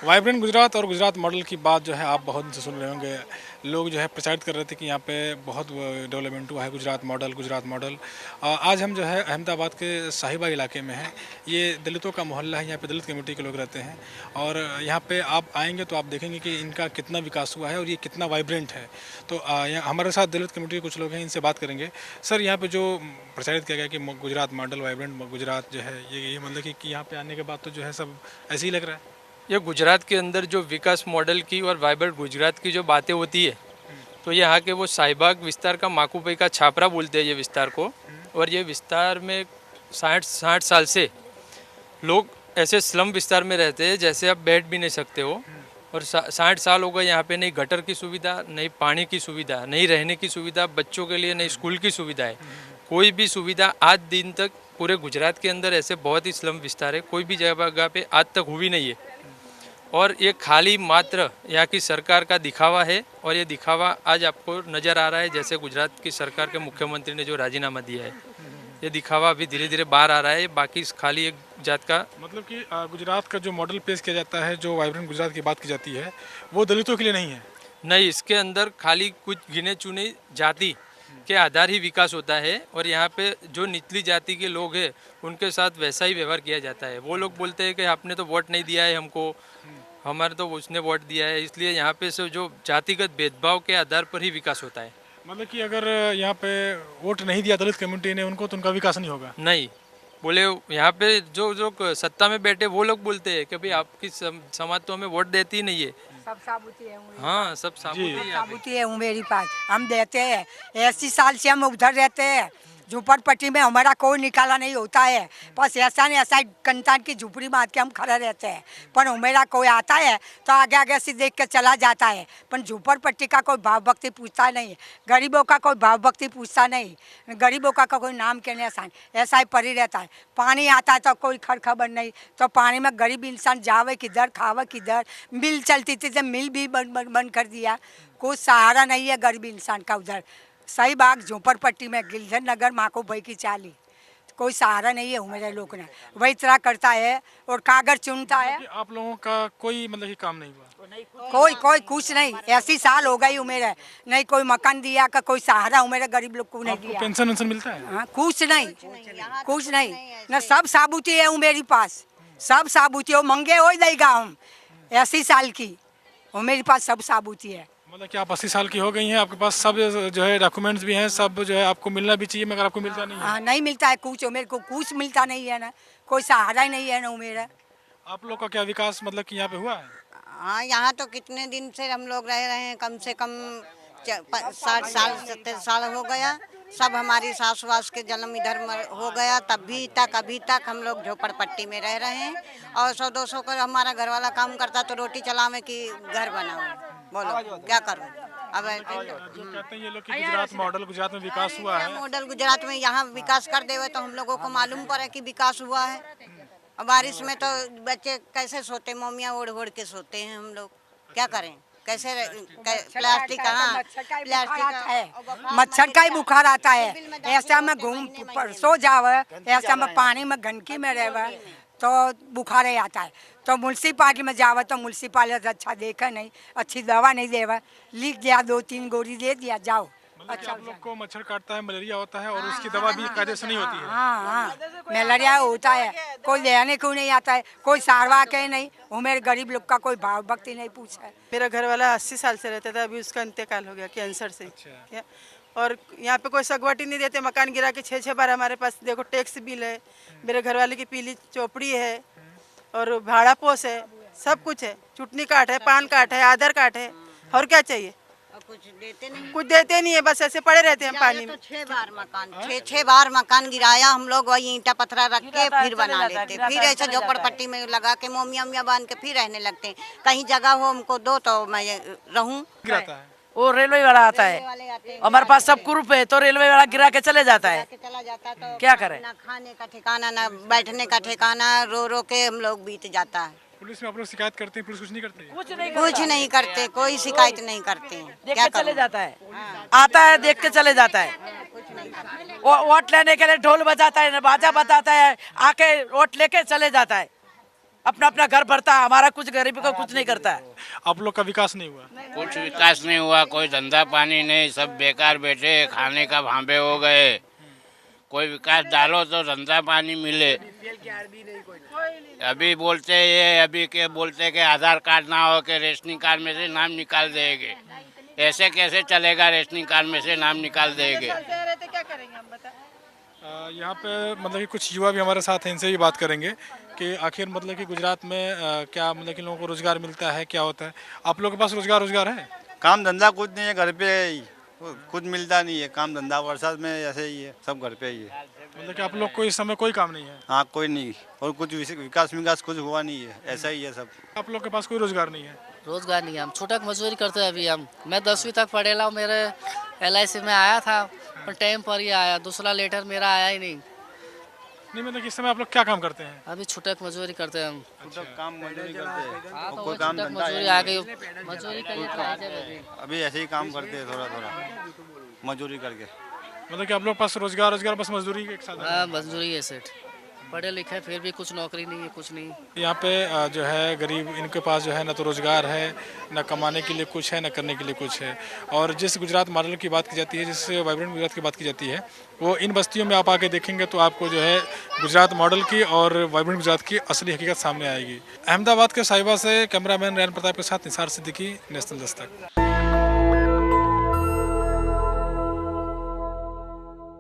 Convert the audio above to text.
Vibrant Gujarat और Gujarat model की बात जो है आप बहुत से सुन रहे होंगे। लोग जो है प्रचारित कर रहे थे कि यहाँ पे बहुत डेवलपमेंट हुआ है, गुजरात मॉडल गुजरात मॉडल। आज हम जो है अहमदाबाद के साहिबा इलाके में हैं। ये दलितों का मोहल्ला है, यहाँ पे दलित कम्युनिटी के लोग रहते हैं और यहाँ पे आप आएंगे तो आप देखेंगे कि इनका कितना विकास हुआ है और ये कितना वाइब्रेंट है। तो यहाँ हमारे साथ दलित कम्युनिटी के कुछ लोग हैं, इनसे बात करेंगे। सर, यहाँ पे जो प्रचारित किया गया कि गुजरात मॉडल वाइब्रेंट गुजरात जो है, ये मतलब कि यहाँ पे आने के बाद तो जो है सब ऐसे ही लग रहा है। ये गुजरात के अंदर जो विकास मॉडल की और वाइब्रेंट गुजरात की जो बातें होती है, तो यहाँ के वो शाहीबाग विस्तार का माकूपई का छापरा बोलते हैं ये विस्तार को। और ये विस्तार में 60 साल से लोग ऐसे स्लम विस्तार में रहते हैं जैसे आप बैठ भी नहीं सकते हो। और 60 साल हो गए यहाँ पे नहीं गटर की सुविधा, नहीं पानी की सुविधा, नहीं रहने की सुविधा, बच्चों के लिए नहीं स्कूल की सुविधा है, कोई भी सुविधा आज दिन तक पूरे गुजरात के अंदर ऐसे बहुत ही स्लम विस्तार है, कोई भी जगह पे आज तक हुई नहीं है। और ये खाली मात्र यहाँ की सरकार का दिखावा है। और ये दिखावा आज आपको नज़र आ रहा है, जैसे गुजरात की सरकार के मुख्यमंत्री ने जो राजीनामा दिया है, ये दिखावा अभी धीरे धीरे बाहर आ रहा है। बाकी खाली एक जात का मतलब कि गुजरात का जो मॉडल पेश किया जाता है, जो वाइब्रेंट गुजरात की बात की जाती है, वो दलितों के लिए नहीं है। नहीं, इसके अंदर खाली कुछ गिने चुने जाति के आधार ही विकास होता है। और यहाँ पे जो निचली जाति के लोग हैं उनके साथ वैसा ही व्यवहार किया जाता है। वो लोग बोलते हैं कि आपने तो वोट नहीं दिया है हमको, हमारे तो उसने वोट दिया है, इसलिए यहाँ पे से जो जातिगत भेदभाव के आधार पर ही विकास होता है। मतलब कि अगर यहाँ पे वोट नहीं दिया दलित कम्युनिटी ने उनको, तो उनका विकास नहीं होगा। नहीं बोले, यहाँ पे जो जो सत्ता में बैठे वो लोग बोलते हैं कि भाई आपकी समाज तो हमें वोट देती ही नहीं है। सब साबुती है। हाँ, सब साबुती है मेरी पास, हम देते हैं। 80 साल से हम उधर रहते हैं। झूपड़पट्टी में हमारा कोई निकाला नहीं होता है, बस ऐसा नहीं ऐसा कंतान की झुपड़ी बांध के हम खड़े रहते हैं। पर हमारा कोई आता है तो आगे आगे से देख के चला जाता है, पर झूपड़पट्टी का कोई भाव भक्ति पूछता नहीं, गरीबों का कोई भाव भक्ति पूछता नहीं, गरीबों का कोई नाम कहने ऐसा ही पड़ी रहता है। पानी आता है तो कोई खबर नहीं, तो पानी में गरीब इंसान जावे किधर, खावे किधर। मिल चलती थी तो मिल भी बंद कर दिया। कोई सहारा नहीं है गरीब इंसान का उधर शाहीबाग झोपड़पट्टी में, गिलधर नगर, माको भाई की चाली, कोई सहारा नहीं है मेरे लोग ने। वही तरह करता है और कागज चुनता है। आप लोगों का कोई मतलब कि काम नहीं हुआ? कोई कुछ नहीं। 80 साल हो गई मेरे, नहीं कोई मकान दिया का, कोई सहारा मेरे गरीब लोग को नहीं दिया। पेंशन वेंशन मिलता है? हाँ, कुछ नहीं न, सब साबुती है मेरे पास, सब साबुती हो, मंगे हो देगा हम। 80 साल की वो मेरे पास सब साबुती है। मतलब कि आप 80 साल की हो गई हैं, आपके पास सब जो है डॉक्यूमेंट्स भी हैं, सब जो है आपको मिलना भी चाहिए, मगर आपको मिलता नहीं है। हाँ, नहीं मिलता है कुछ, मेरे को कुछ मिलता नहीं है ना, कोई सहारा ही नहीं है ना मेरा। आप लोग का क्या विकास मतलब कि यहाँ पे हुआ है? हाँ, यहाँ तो कितने दिन से हम लोग रह रहे हैं, कम से कम 60 साल 70 साल हो गया। सब हमारी सास वास के जन्म इधर हो गया, तभी तक अभी तक हम लोग झोपड़पट्टी में रह रहे हैं। और 100-200 का हमारा घर वाला काम करता तो रोटी चलावे कि घर बनाओ, बोलो क्या करूँ। अब जो कहते हैं ये लोग कि गुजरात मॉडल गुजरात में विकास हुआ है। मॉडल गुजरात में यहाँ विकास कर देवे तो हम लोगों को मालूम पड़े कि विकास हुआ है। और बारिश में तो बच्चे कैसे सोते, मोमियाँ ओढ़ ओढ़ के सोते हैं हम लोग, क्या करें, कैसे प्लास्टिक मच्छर का ही बुखार आता है। ऐसा में घूम सो जावे, ऐसा में पानी में गंदगी में रहे तो बुखार ही आता है। तो म्यूनसिपालिटी में जावे तो म्यूनसिपालिटी अच्छा देखा नहीं, अच्छी दवा नहीं देवा, लिख दिया 2-3 गोली दे दिया, जाओ। अच्छा, आप लोग को मच्छर काटता है, मलेरिया होता है और उसकी दवा भी कायदे से नहीं होती है। हाँ, मलेरिया होता है, कोई लेने को नहीं आता है, कोई सारवा के नहीं। वो मेरे गरीब लोग का कोई भाव भक्ति नहीं पूछा है। मेरा घर वाला 80 साल से रहता था, अभी उसका इंतकाल हो गया कैंसर से। क्या और यहाँ पे कोई सगवट ही नहीं देते, मकान गिरा के 6-6 बार हमारे पास देखो टैक्स बिल है, मेरे घर वाले की पीली चौपड़ी है और भाड़ा पोस है, सब कुछ है, चुटनी कार्ड है, पान कार्ड है, आधार कार्ड है, और क्या चाहिए। कुछ देते नहीं है, बस ऐसे पड़े रहते हैं पानी में। 6 बार मकान गिराया हम लोग, वही ईंटा पत्थरा रख के फिर बना लेते, फिर ऐसे झोपड़पट्टी में लगा के मोमिया बांध के फिर रहने लगते हैं। कहीं जगह हो हमको दो तो मैं रहूं। वो रेलवे वाला आता है, हमारे पास सब ग्रुप है, तो रेलवे वाला गिरा के चले जाता है, तो क्या करें। ना खाने का ठिकाना, ना बैठने का ठिकाना, रो रो के हम लोग बीत जाता है। पुलिस में आप लोग शिकायत करते हैं, पुलिस कुछ नहीं करती? कुछ नहीं करते, कोई शिकायत नहीं करते हैं। देख के चले जाता है, आता है देख के चले जाता है। वो वोट लेने के लिए ढोल बजाता है, बाजा बताता है, आके वोट लेके चले जाता है। अपना अपना घर भरता है, हमारा कुछ गरीबी का कुछ नहीं करता है। आप लोग का विकास नहीं हुआ? कुछ विकास नहीं हुआ, कोई धंधा पानी नहीं, सब बेकार बैठे, खाने का भांबे हो गए। कोई विकास डालो तो धंधा पानी मिले। अभी बोलते ये अभी के बोलते कि आधार कार्ड ना हो के रेशनिंग कार्ड में से नाम निकाल देंगे। ऐसे कैसे चलेगा? रेशनिंग कार्ड में से नाम निकाल देंगे। क्या करेंगे हम बता। यहाँ पे मतलब कि कुछ युवा भी हमारे साथ हैं, इनसे भी बात करेंगे कि आखिर मतलब कि गुजरात में क्या मतलब कि लोगों को रोज़गार मिलता है, क्या होता है? आप लोगों के पास रोज़गार है? काम धंधा कुछ नहीं है, घर पे ही कुछ मिलता नहीं है। काम धंधा बरसात में ऐसे ही है, सब घर पे ही है। मतलब कि आप लोग को इस समय कोई काम नहीं है? हाँ, कोई नहीं, और कुछ विकास कुछ हुआ नहीं है, ऐसा ही है सब। आप लोग के पास कोई रोज़गार नहीं है? रोजगार नहीं है, हम छूटक मजदूरी करते हैं अभी हम। मैं 10वीं तक पढ़ेला हूँ, मेरे LIC में आया था पर टाइम पर ही आया, दूसरा लेटर मेरा आया ही नहीं। नहीं मतलब कि इस समय आप लोग क्या काम करते हैं? अभी छूटक मजदूरी करते हैं हम। काम मजदूरी करते हैं, हाँ, और तो कोई वो काम छूटक धंधा मजदूरी है आ गई, मजदूरी करिए तो आ जाए अभी। अभी ऐसे ही काम करते हैं, थोड़ा थोड़ा मजदूरी करके। मतलब कि आप लोग पास रोज़गार बस मजदूरी के एक साथ है? हाँ, मजदूरी है सेठ, पढ़े लिखे फिर भी कुछ नौकरी नहीं है, कुछ नहीं। यहाँ पे जो है गरीब, इनके पास जो है ना तो रोज़गार है, ना कमाने के लिए कुछ है, ना करने के लिए कुछ है। और जिस गुजरात मॉडल की बात की जाती है, जिस वाइब्रेंट गुजरात की बात की जाती है, वो इन बस्तियों में आप आके देखेंगे तो आपको जो है गुजरात मॉडल की और वाइब्रेंट गुजरात की असली हकीकत सामने आएगी। अहमदाबाद के साहिबा से कैमरामैन रैन प्रताप के साथ निसार सिद्दीकी, नेशनल दस्तक।